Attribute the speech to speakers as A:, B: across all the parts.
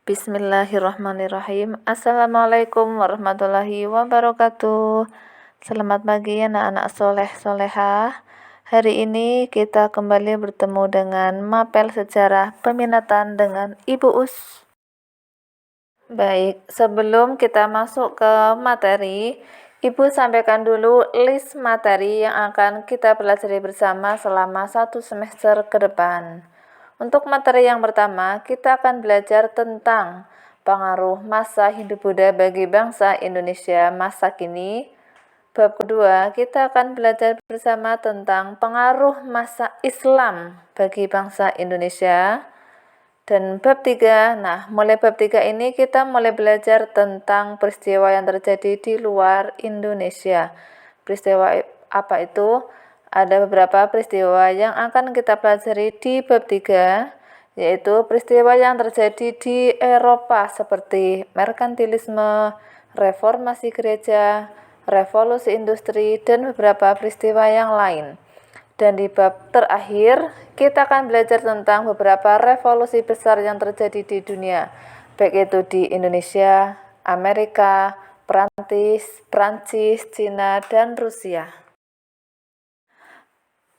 A: Bismillahirrahmanirrahim. Assalamualaikum warahmatullahi wabarakatuh. Selamat pagi anak-anak soleh solehah. Hari ini kita kembali bertemu dengan mapel sejarah peminatan dengan Ibu Us. Baik, sebelum kita masuk ke materi, Ibu sampaikan dulu list materi yang akan kita pelajari bersama selama 1 semester ke depan. Untuk materi yang pertama, kita akan belajar tentang pengaruh masa Hindu-Buddha bagi bangsa Indonesia masa kini. Bab kedua, kita akan belajar bersama tentang pengaruh masa Islam bagi bangsa Indonesia. Dan bab 3, mulai bab 3 ini kita mulai belajar tentang peristiwa yang terjadi di luar Indonesia. Peristiwa apa itu? Ada beberapa peristiwa yang akan kita pelajari di bab 3, yaitu peristiwa yang terjadi di Eropa seperti merkantilisme, reformasi gereja, revolusi industri, dan beberapa peristiwa yang lain. Dan di bab terakhir, kita akan belajar tentang beberapa revolusi besar yang terjadi di dunia, baik itu di Indonesia, Amerika, Prancis, Cina, dan Rusia.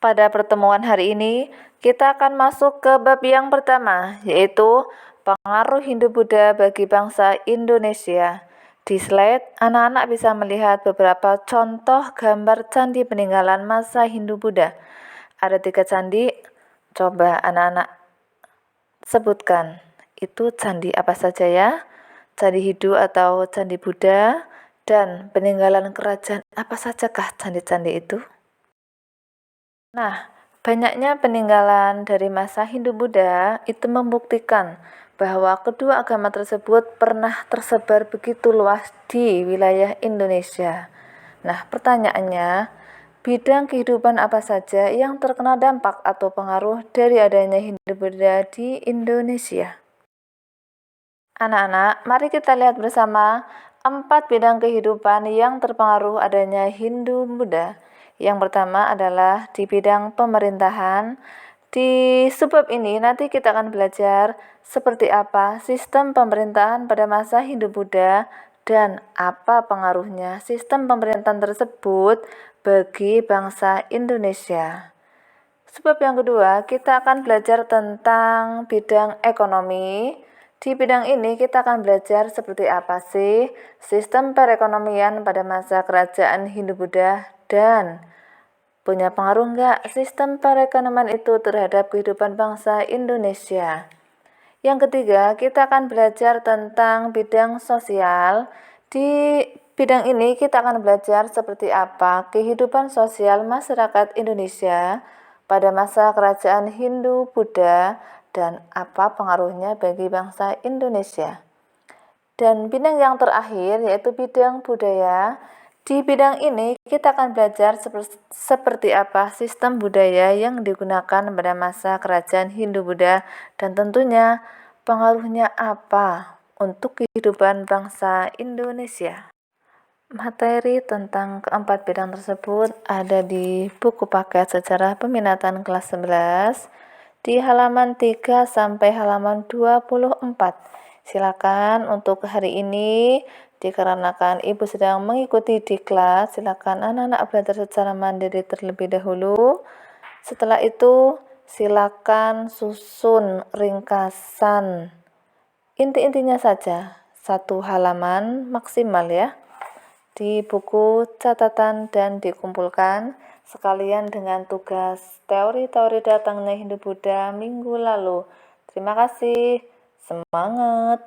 A: Pada pertemuan hari ini, kita akan masuk ke bab yang pertama, yaitu pengaruh Hindu-Buddha bagi bangsa Indonesia. Di slide, anak-anak bisa melihat beberapa contoh gambar candi peninggalan masa Hindu-Buddha. Ada 3 candi, coba anak-anak sebutkan, itu candi apa saja ya? Candi Hindu atau candi Buddha, dan peninggalan kerajaan apa sajakah candi-candi itu? Banyaknya peninggalan dari masa Hindu-Buddha itu membuktikan bahwa kedua agama tersebut pernah tersebar begitu luas di wilayah Indonesia. Pertanyaannya, bidang kehidupan apa saja yang terkena dampak atau pengaruh dari adanya Hindu-Buddha di Indonesia? Anak-anak, mari kita lihat bersama 4 bidang kehidupan yang terpengaruh adanya Hindu-Buddha. Yang pertama adalah di bidang pemerintahan. Di subbab ini nanti kita akan belajar seperti apa sistem pemerintahan pada masa Hindu-Buddha dan apa pengaruhnya sistem pemerintahan tersebut bagi bangsa Indonesia. Sebab yang kedua, kita akan belajar tentang bidang ekonomi. Di bidang ini kita akan belajar seperti apa sih sistem perekonomian pada masa kerajaan Hindu-Buddha dan punya pengaruh nggak sistem perekonomian itu terhadap kehidupan bangsa Indonesia. Yang ketiga, kita akan belajar tentang bidang sosial. Di bidang ini kita akan belajar seperti apa kehidupan sosial masyarakat Indonesia pada masa kerajaan Hindu-Buddha dan apa pengaruhnya bagi bangsa Indonesia. Dan bidang yang terakhir yaitu bidang budaya. Di bidang ini kita akan belajar seperti apa sistem budaya yang digunakan pada masa kerajaan Hindu-Buddha dan tentunya pengaruhnya apa untuk kehidupan bangsa Indonesia. Materi tentang keempat bidang tersebut ada di buku paket sejarah peminatan kelas 11 di halaman 3 sampai halaman 24. Silakan untuk hari ini, dikarenakan Ibu sedang mengikuti di kelas, silakan anak-anak belajar secara mandiri terlebih dahulu. Setelah itu, silakan susun ringkasan inti-intinya saja, 1 halaman maksimal ya, di buku catatan dan dikumpulkan sekalian dengan tugas teori-teori datangnya Hindu-Buddha minggu lalu. Terima kasih, semangat!